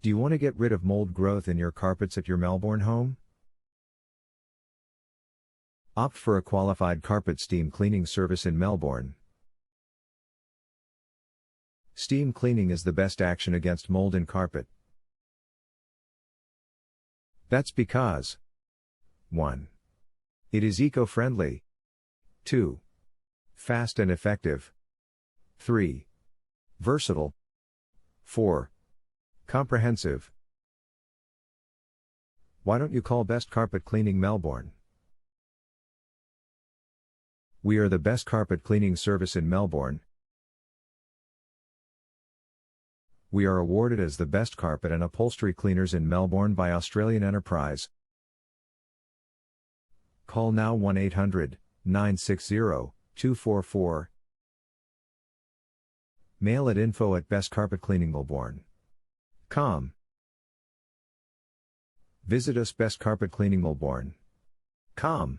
Do you want to get rid of mold growth in your carpets at your Melbourne home? Opt for a qualified carpet steam cleaning service in Melbourne. Steam cleaning is the best action against mold in carpet. That's because 1. It is eco-friendly. 2. Fast and effective. 3. Versatile. 4. Comprehensive. Why don't you call Best Carpet Cleaning Melbourne? We are the best carpet cleaning service in Melbourne. We are awarded as the best carpet and upholstery cleaners in Melbourne by Australian Enterprise. Call now 1-800-960-244. Mail at info@bestcarpetcleaningmelbourne.com. Visit us bestcarpetcleaningmelbourne.com.